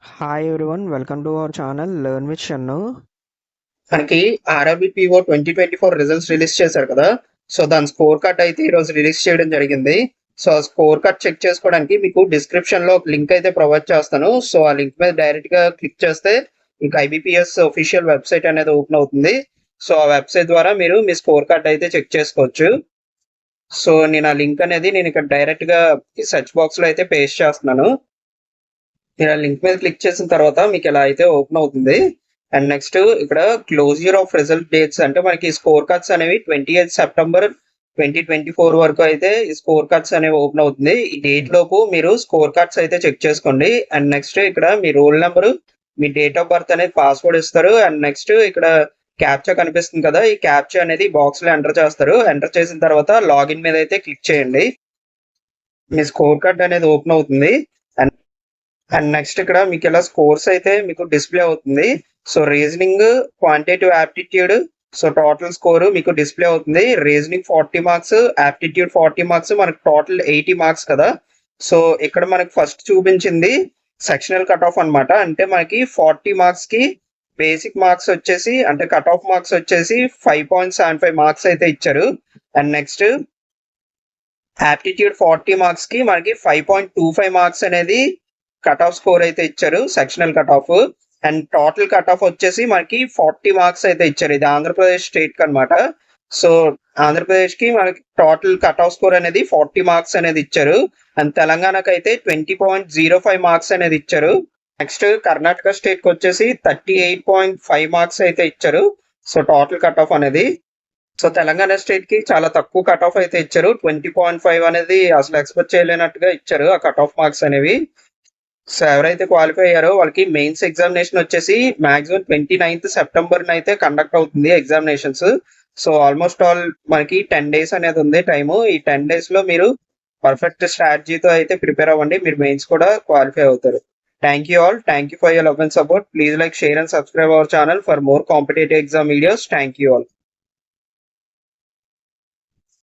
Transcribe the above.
Hi everyone, welcome to our channel Learn with Shannu. మనకి RRB PO 2024 results release చేశారు కదా. So దాని score card అయితే ఈరోజు రిలీజ్ చేయడం జరిగింది. సో ఆ స్కోర్ కార్డ్ చెక్ చేసుకోవడానికి మీకు డిస్క్రిప్షన్ లో ఒక లింక్ అయితే ప్రొవైడ్ చేస్తాను. సో ఆ లింక్ మీద డైరెక్ట్ గా క్లిక్ చేస్తే మీకు ఐబిపిఎస్ అఫీషియల్ వెబ్సైట్ అనేది ఓపెన్ అవుతుంది. సో ఆ వెబ్సైట్ ద్వారా మీరు మీ స్కోర్ కార్డ్ అయితే చెక్ చేసుకోవచ్చు. సో నేను ఆ లింక్ అనేది నేను ఇక్కడ డైరెక్ట్ గా సెర్చ్ బాక్స్ లో అయితే పేస్ట్ చేస్తున్నాను. మీరు ఆ లింక్ మీద క్లిక్ చేసిన తర్వాత మీకు ఇలా అయితే ఓపెన్ అవుతుంది. అండ్ నెక్స్ట్ ఇక్కడ క్లోజర్ ఆఫ్ రిజల్ట్ డేట్స్ అంటే మనకి స్కోర్ కార్డ్స్ అనేవి 28 సెప్టెంబర్ 2024 వరకు అయితే ఈ స్కోర్ కార్డ్స్ అనేవి ఓపెన్ అవుతుంది. ఈ డేట్ లోపు మీరు స్కోర్ కార్డ్స్ అయితే చెక్ చేసుకోండి. అండ్ నెక్స్ట్ ఇక్కడ మీ రోల్ నెంబర్, మీ డేట్ ఆఫ్ బర్త్ అనేది పాస్వర్డ్ ఇస్తారు. అండ్ నెక్స్ట్ ఇక్కడ క్యాప్చా కనిపిస్తుంది కదా, ఈ క్యాప్చా అనేది బాక్స్ లో ఎంటర్ చేస్తారు. ఎంటర్ చేసిన తర్వాత లాగిన్ మీద అయితే క్లిక్ చేయండి. మీ స్కోర్ కార్డ్ అనేది ఓపెన్ అవుతుంది. అండ్ నెక్స్ట్ ఇక్కడ మీకు ఇలా స్కోర్స్ అయితే మీకు డిస్ప్లే అవుతుంది. So reasoning, quantitative aptitude, so total score మీకు డిస్ప్లే అవుతుంది. రీజనింగ్ 40 మార్క్స్, యాప్టిట్యూడ్ 40 మార్క్స్, మనకు టోటల్ 80 మార్క్స్ కదా. సో ఇక్కడ మనకి ఫస్ట్ చూపించింది సెక్షనల్ కట్ ఆఫ్ అనమాట. అంటే మనకి 40 మార్క్స్ కి బేసిక్ మార్క్స్ వచ్చేసి అంటే కట్ ఆఫ్ మార్క్స్ వచ్చేసి 5.75 మార్క్స్ అయితే ఇచ్చారు. అండ్ నెక్స్ట్ యాప్టిట్యూడ్ 40 మార్క్స్ కి మనకి 5.25 మార్క్స్ అనేది కట్ ఆఫ్ స్కోర్ అయితే ఇచ్చారు, sectional cut off. And total cut off వచ్చేసి మనకి 40 మార్క్స్ అయితే ఇచ్చారు. ఇది ఆంధ్రప్రదేశ్ స్టేట్ కి అనమాట. సో ఆంధ్రప్రదేశ్ కి మనకి టోటల్ కట్ ఆఫ్ స్కోర్ అనేది 40 మార్క్స్ అనేది ఇచ్చారు. అండ్ తెలంగాణకు అయితే 20.05 మార్క్స్ అనేది ఇచ్చారు. నెక్స్ట్ కర్ణాటక స్టేట్ కి వచ్చేసి 38.5 మార్క్స్ అయితే ఇచ్చారు. సో టోటల్ కట్ ఆఫ్ అనేది. సో తెలంగాణ స్టేట్ కి చాలా తక్కువ కట్ ఆఫ్ అయితే ఇచ్చారు. 20.5 అనేది అసలు ఎక్స్పెక్ట్ చేయలేనట్టుగా ఇచ్చారు ఆ కట్ ఆఫ్ మార్క్స్ అనేవి. సో ఎవరైతే క్వాలిఫై అయ్యారో వాళ్ళకి మెయిన్స్ ఎగ్జామినేషన్ వచ్చేసి మాక్సిమం 29th సెప్టెంబర్ అయితే కండక్ట్ అవుతుంది ఎగ్జామినేషన్స్. సో ఆల్మోస్ట్ ఆల్ మనకి 10 days అనేది ఉంది టైము. ఈ 10 days లో మీరు పర్ఫెక్ట్ స్ట్రాటజీతో అయితే ప్రిపేర్ అవ్వండి, మీరు మెయిన్స్ కూడా క్వాలిఫై అవుతారు. Thank you all. Thank you for your love and support. Please like, share and subscribe our channel for more competitive exam videos. Thank you all.